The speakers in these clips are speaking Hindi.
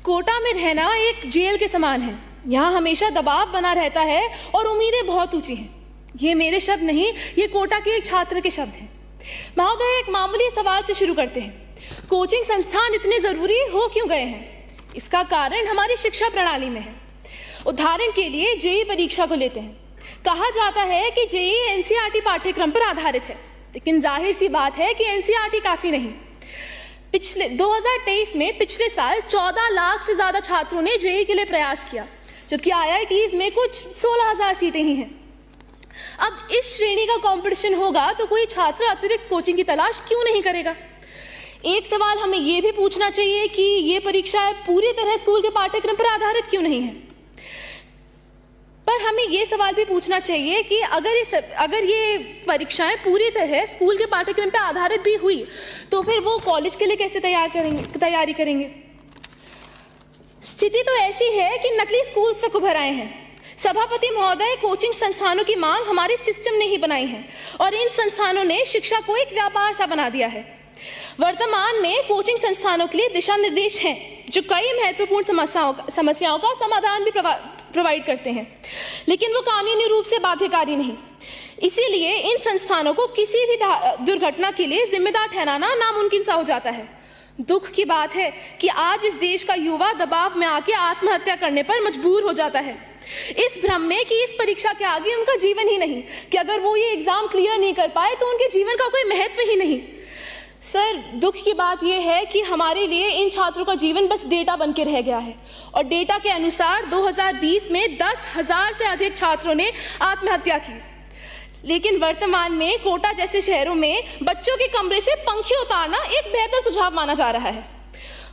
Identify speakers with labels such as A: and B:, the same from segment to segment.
A: कोटा में रहना एक जेल के समान है। यहाँ हमेशा दबाव बना रहता है और उम्मीदें बहुत ऊंची हैं। ये मेरे शब्द नहीं, ये कोटा के एक छात्र के शब्द हैं। महोदय, एक मामूली सवाल से शुरू करते हैं। कोचिंग संस्थान इतने जरूरी हो क्यों गए हैं? इसका कारण हमारी शिक्षा प्रणाली में है। उदाहरण के लिए जेईई परीक्षा को लेते हैं। कहा जाता है कि जेईई एनसीईआरटी पाठ्यक्रम पर आधारित है, लेकिन जाहिर सी बात है कि एनसीईआरटी काफी नहीं। पिछले 2023 में पिछले साल 14 लाख से ज्यादा छात्रों ने जेईई के लिए प्रयास किया, जबकि आईआईटीज में कुछ 16,000 सीटें ही हैं। अब इस श्रेणी का कंपटीशन होगा तो कोई छात्र अतिरिक्त कोचिंग की तलाश क्यों नहीं करेगा? एक सवाल हमें यह भी पूछना चाहिए कि ये परीक्षाएं पूरी तरह स्कूल के पाठ्यक्रम पर आधारित क्यों नहीं है। पर हमें यह सवाल भी पूछना चाहिए कि अगर ये परीक्षाएं पूरी तरह स्कूल के पाठ्यक्रम पर आधारित भी हुई तो फिर वो कॉलेज के लिए कैसे तैयारी करेंगे? स्थिति तो ऐसी है कि नकली स्कूल से उभर आए हैं। सभापति महोदय, कोचिंग संस्थानों की मांग हमारे सिस्टम ने ही बनाई है और इन संस्थानों ने शिक्षा को एक व्यापार सा बना दिया है। वर्तमान में कोचिंग संस्थानों के लिए दिशा निर्देश हैं जो कई महत्वपूर्ण समस्याओं का समाधान भी प्रोवाइड करते हैं, लेकिन वो कानूनी रूप से बाध्यकारी नहीं। इसीलिए इन संस्थानों को किसी भी दुर्घटना के लिए जिम्मेदार ठहराना नामुमकिन सा हो जाता है। दुख की बात है कि आज इस देश का युवा दबाव में आके आत्महत्या करने पर मजबूर हो जाता है, इस भ्रम में कि इस परीक्षा के आगे उनका जीवन ही नहीं, कि अगर वो ये एग्जाम क्लियर नहीं कर पाए तो उनके जीवन का कोई महत्व ही नहीं। सर, दुख की बात यह है कि हमारे लिए इन छात्रों का जीवन बस डेटा बन के रह गया है और डेटा के अनुसार 2020 में 10,000 से अधिक छात्रों ने आत्महत्या की। लेकिन वर्तमान में कोटा जैसे शहरों में बच्चों के कमरे से पंखे उतारना एक बेहतर सुझाव माना जा रहा है।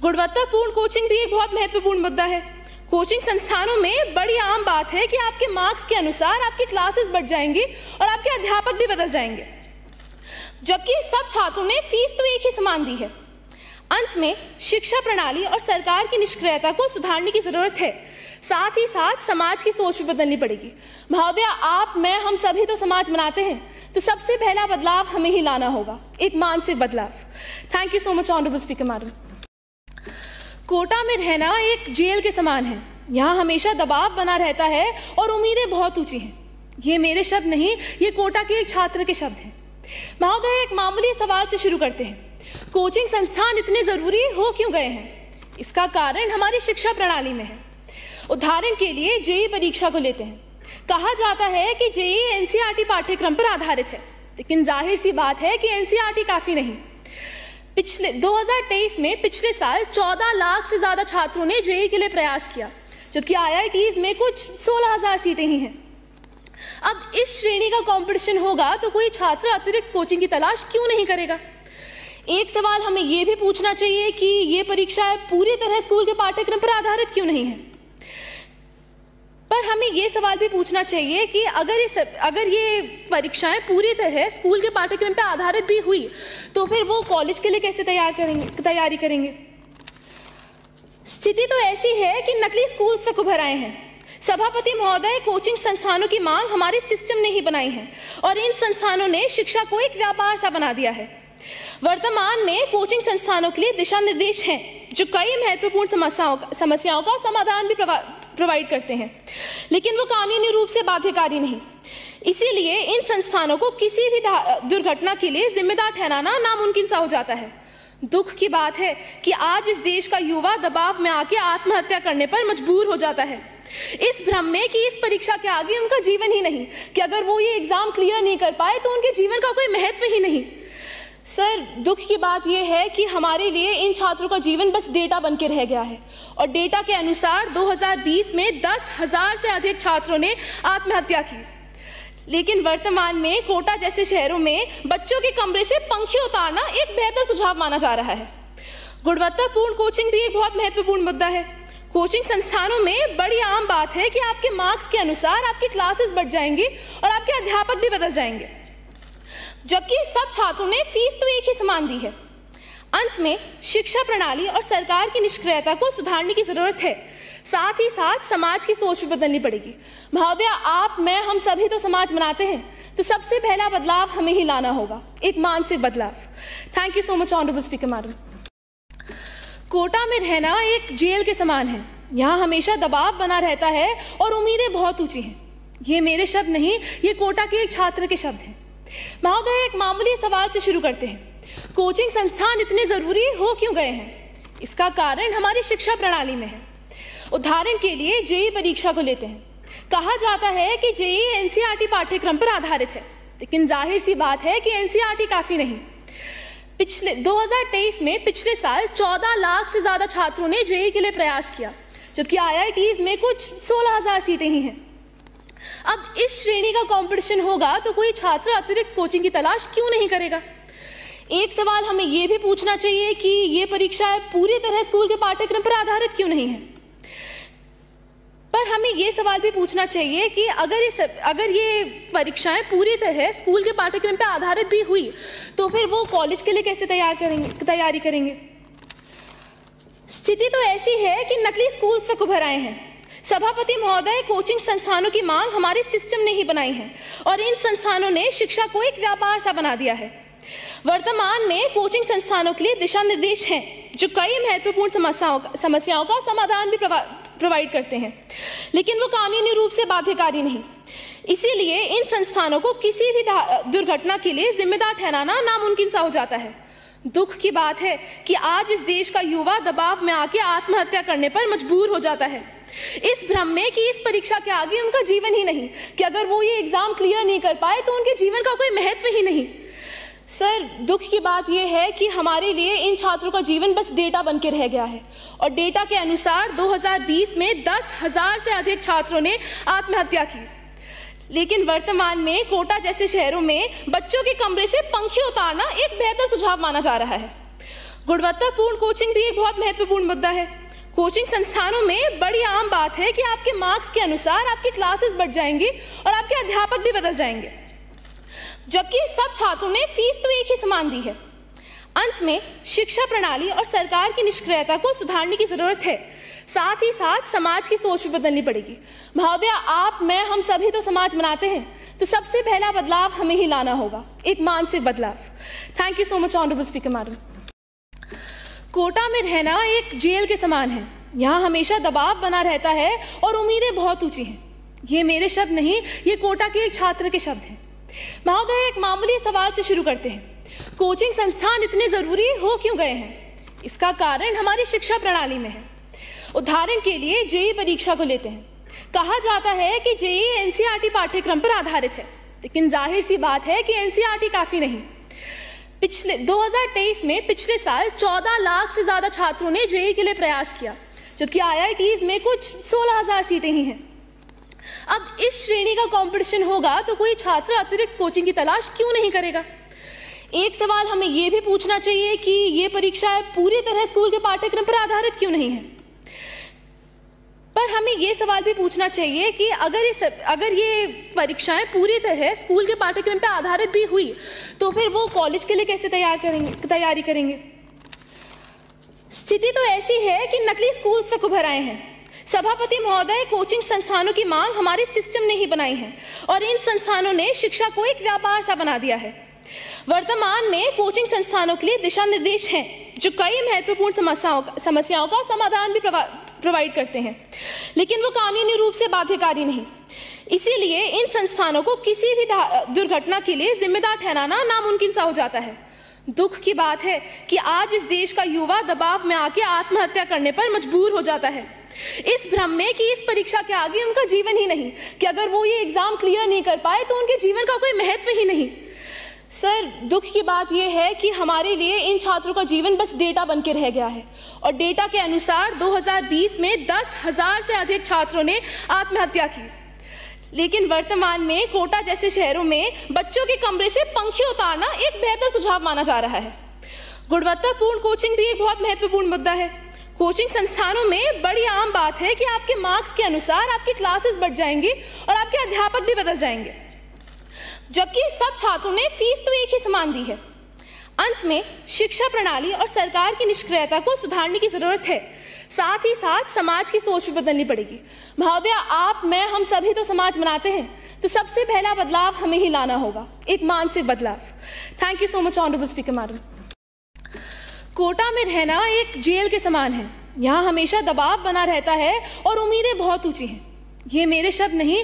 A: गुणवत्तापूर्ण कोचिंग भी एक बहुत महत्वपूर्ण मुद्दा है। कोचिंग संस्थानों में बड़ी आम बात है कि आपके मार्क्स के अनुसार आपकी क्लासेस बढ़ जाएंगी और आपके अध्यापक भी बदल जाएंगे, जबकि सब छात्रों ने फीस तो एक ही समान दी है। अंत में शिक्षा प्रणाली और सरकार की निष्क्रियता को सुधारने की जरूरत है। साथ ही साथ समाज की सोच भी बदलनी पड़ेगी। महोदय, आप, मैं, हम सभी तो समाज बनाते हैं, तो सबसे पहला बदलाव हमें ही लाना होगा, एक मानसिक बदलाव। Thank you so much honourable speaker madam. Kota में रहना एक जेल के समान है। यहाँ हमेशा दबाव बना रहता है और उम्मीदें बहुत ऊंची हैं। ये मेरे शब्द नहीं, ये कोटा के एक छात्र के शब्द हैं। महोदय, एक मामूली सवाल से शुरू करते हैं। कोचिंग संस्थान इतने जरूरी हो क्यों गए हैं? इसका कारण हमारी शिक्षा प्रणाली में है। उदाहरण के लिए जेईई परीक्षा को लेते हैं। कहा जाता है कि जेईई एनसीईआरटी पाठ्यक्रम पर आधारित है, लेकिन जाहिर सी बात है कि एनसीईआरटी काफी नहीं। पिछले 2023 में पिछले साल 14 लाख से ज्यादा छात्रों ने जेईई के लिए प्रयास किया, जबकि आईआईटीज में कुछ 16,000 सीटें ही हैं। अब इस श्रेणी का कंपटीशन होगा तो कोई छात्र अतिरिक्त कोचिंग की तलाश क्यों नहीं करेगा? एक सवाल हमें यह भी पूछना चाहिए कि ये परीक्षाएं पूरी तरह स्कूल के पाठ्यक्रम पर आधारित क्यों नहीं है। पर हमें यह सवाल भी पूछना चाहिए कि अगर ये परीक्षाएं पूरी तरह स्कूल के पाठ्यक्रम पर आधारित भी हुई तो फिर वो कॉलेज के लिए कैसे तैयारी करेंगे? स्थिति तो ऐसी है कि नकली स्कूल से उभर आए हैं। सभापति महोदय, कोचिंग संस्थानों की मांग हमारे सिस्टम ने ही बनाई है और इन संस्थानों ने शिक्षा को एक व्यापार सा बना दिया है। वर्तमान में कोचिंग संस्थानों के लिए दिशा निर्देश हैं जो कई महत्वपूर्ण समस्याओं का समाधान भी प्रोवाइड करते हैं, लेकिन वो कानूनी रूप से बाध्यकारी नहीं। इसीलिए इन संस्थानों को किसी भी दुर्घटना के लिए जिम्मेदार ठहराना नामुमकिन सा हो जाता है। दुख की बात है कि आज इस देश का युवा दबाव में आके आत्महत्या करने पर मजबूर हो जाता है, इस भ्रम में कि इस परीक्षा के आगे उनका जीवन ही नहीं, कि अगर वो ये एग्जाम क्लियर नहीं कर पाए तो उनके जीवन का कोई महत्व ही नहीं। सर, दुख की बात यह है कि हमारे लिए इन छात्रों का जीवन बस डेटा बन के रह गया है और डेटा के अनुसार 2020 में 10,000 से अधिक छात्रों ने आत्महत्या की। लेकिन वर्तमान में कोटा जैसे शहरों में बच्चों के कमरे से पंखे उतारना एक बेहतर सुझाव माना जा रहा है। गुणवत्तापूर्ण कोचिंग भी एक बहुत महत्वपूर्ण मुद्दा है। कोचिंग संस्थानों में बड़ी आम बात है कि आपके मार्क्स के अनुसार आपकी क्लासेस बढ़ जाएंगी और आपके अध्यापक भी बदल जाएंगे, जबकि सब छात्रों ने फीस तो एक ही समान दी है। अंत में शिक्षा प्रणाली और सरकार की निष्क्रियता को सुधारने की जरूरत है। साथ ही साथ समाज की सोच भी बदलनी पड़ेगी। महोदय, आप, मैं, हम सभी तो समाज बनाते हैं, तो सबसे पहला बदलाव हमें ही लाना होगा, एक मानसिक बदलाव। Thank you so much honourable speaker madam. Kota में रहना एक जेल के समान है। यहाँ हमेशा दबाव बना रहता है और उम्मीदें बहुत ऊंची हैं। ये मेरे शब्द नहीं, ये कोटा के एक छात्र के शब्द हैं। महोदय, एक मामूली सवाल से शुरू करते हैं। कोचिंग संस्थान इतने जरूरी हो क्यों गए हैं? इसका कारण हमारी शिक्षा प्रणाली में है। उदाहरण के लिए जेईई परीक्षा को लेते हैं। कहा जाता है कि जेईई एनसीईआरटी पाठ्यक्रम पर आधारित है, लेकिन जाहिर सी बात है कि एनसीईआरटी काफी नहीं। पिछले 2023 में पिछले साल 14 लाख से ज्यादा छात्रों ने जेईई के लिए प्रयास किया, जबकि आईआईटीज में कुछ 16,000 सीटें ही हैं। अब इस श्रेणी का कंपटीशन होगा तो कोई छात्र अतिरिक्त कोचिंग की तलाश क्यों नहीं करेगा? एक सवाल हमें यह भी पूछना चाहिए कि ये परीक्षाएं पूरी तरह स्कूल के पाठ्यक्रम पर आधारित क्यों नहीं है? पर हमें यह सवाल भी पूछना चाहिए कि अगर ये परीक्षाएं पूरी तरह स्कूल के पाठ्यक्रम पर आधारित भी हुई तो फिर वो कॉलेज के लिए कैसे तैयारी करेंगे? स्थिति तो ऐसी है कि नकली स्कूल से उभर आए हैं। सभापति महोदय, कोचिंग संस्थानों की मांग हमारे सिस्टम ने ही बनाई है और इन संस्थानों ने शिक्षा को एक व्यापार सा बना दिया है। वर्तमान में कोचिंग संस्थानों के लिए दिशा निर्देश हैं जो कई महत्वपूर्ण समस्याओं का समाधान भी प्रोवाइड करते हैं, लेकिन वो कानूनी रूप से बाध्यकारी नहीं। इसीलिए इन संस्थानों को किसी भी दुर्घटना के लिए जिम्मेदार ठहराना नामुमकिन सा हो जाता है। दुख की बात है कि आज इस देश का युवा दबाव में आके आत्महत्या करने पर मजबूर हो जाता है, इस भ्रम में कि इस परीक्षा के आगे उनका जीवन ही नहीं, कि अगर वो ये एग्जाम क्लियर नहीं कर पाए तो उनके जीवन का कोई महत्व ही नहीं। सर, दुख की बात यह है कि हमारे लिए इन छात्रों का जीवन बस डेटा बन के रह गया है और डेटा के अनुसार 2020 में 10,000 से अधिक छात्रों ने आत्महत्या की। लेकिन वर्तमान में कोटा जैसे शहरों में बच्चों के कमरे से पंखे उतारना एक बेहतर सुझाव माना जा रहा है। गुणवत्तापूर्ण कोचिंग भी एक बहुत महत्वपूर्ण मुद्दा है। कोचिंग संस्थानों में बड़ी आम बात है कि आपके मार्क्स के अनुसार आपकी क्लासेस बढ़ जाएंगी और आपके अध्यापक भी बदल जाएंगे, जबकि सब छात्रों ने फीस तो एक ही समान दी है। अंत में शिक्षा प्रणाली और सरकार की निष्क्रियता को सुधारने की जरूरत है। साथ ही साथ समाज की सोच भी बदलनी पड़ेगी। महोदय, आप, मैं, हम सभी तो समाज बनाते हैं, तो सबसे पहला बदलाव हमें ही लाना होगा, एक मानसिक बदलाव। Thank you so much honourable speaker madam. Kota में रहना एक जेल के समान है। यहाँ हमेशा दबाव बना रहता है और उम्मीदें बहुत ऊंची हैं। ये मेरे शब्द नहीं, ये कोटा के एक छात्र के शब्द हैं। महोदय, एक मामूली सवाल से शुरू करते हैं। कोचिंग संस्थान इतने जरूरी हो क्यों गए हैं? इसका कारण हमारी शिक्षा प्रणाली में है। उदाहरण के लिए जेईई परीक्षा को लेते हैं। कहा जाता है कि जेईई एनसीईआरटी पाठ्यक्रम पर आधारित है, लेकिन जाहिर सी बात है कि एनसीईआरटी काफी नहीं। पिछले 2023 में पिछले साल 14 लाख से ज्यादा छात्रों ने जेईई के लिए प्रयास किया, जबकि आईआईटीज में कुछ 16,000 सीटें ही हैं। अब इस श्रेणी का कंपटीशन होगा तो कोई छात्र अतिरिक्त कोचिंग की तलाश क्यों नहीं करेगा? एक सवाल हमें यह भी पूछना चाहिए कि ये परीक्षाएं पूरी तरह स्कूल के पाठ्यक्रम पर आधारित क्यों नहीं है? पर हमें यह सवाल भी पूछना चाहिए कि अगर ये परीक्षाएं पूरी तरह स्कूल के पाठ्यक्रम पर आधारित भी हुई तो फिर वो कॉलेज के लिए कैसे तैयारी करेंगे? स्थिति तो ऐसी है कि नकली स्कूल से उभर आए हैं। सभापति महोदय, कोचिंग संस्थानों की मांग हमारे सिस्टम ने ही बनाई है और इन संस्थानों ने शिक्षा को एक व्यापार सा बना दिया है। वर्तमान में कोचिंग संस्थानों के लिए दिशा निर्देश हैं जो कई महत्वपूर्ण समस्याओं का समाधान भी प्रोवाइड करते हैं, लेकिन वो कानूनी रूप से बाध्यकारी नहीं। इसीलिए इन संस्थानों को किसी भी दुर्घटना के लिए जिम्मेदार ठहराना नामुमकिन सा हो जाता है। दुख की बात है कि आज इस देश का युवा दबाव में आके आत्महत्या करने पर मजबूर हो जाता है, इस भ्रम में कि इस परीक्षा के आगे उनका जीवन ही नहीं, कि अगर वो ये एग्जाम क्लियर नहीं कर पाए तो उनके जीवन का कोई महत्व ही नहीं। सर, दुख की बात यह है कि हमारे लिए इन छात्रों का जीवन बस डेटा बन के रह गया है और डेटा के अनुसार 2020 में 10,000 से अधिक छात्रों ने आत्महत्या की। लेकिन वर्तमान में कोटा जैसे शहरों में बच्चों के कमरे से पंखे उतारना एक बेहतर सुझाव माना जा रहा है। गुणवत्तापूर्ण कोचिंग भी एक बहुत महत्वपूर्ण मुद्दा है। कोचिंग संस्थानों में बड़ी आम बात है कि आपके मार्क्स के अनुसार आपकी क्लासेस बढ़ जाएंगी और आपके अध्यापक भी बदल जाएंगे, जबकि सब छात्रों ने फीस तो एक ही समान दी है। अंत में शिक्षा प्रणाली और सरकार की निष्क्रियता को सुधारने की जरूरत है। साथ ही साथ समाज की सोच भी बदलनी पड़ेगी। महोदय, आप, मैं, हम सभी तो समाज बनाते हैं, तो सबसे पहला बदलाव हमें ही लाना होगा, एक मानसिक बदलाव। Thank you so much honourable speaker madam. Kota में रहना एक जेल के समान है। यहाँ हमेशा दबाव बना रहता है और उम्मीदें बहुत ऊंची हैं। ये मेरे शब्द नहीं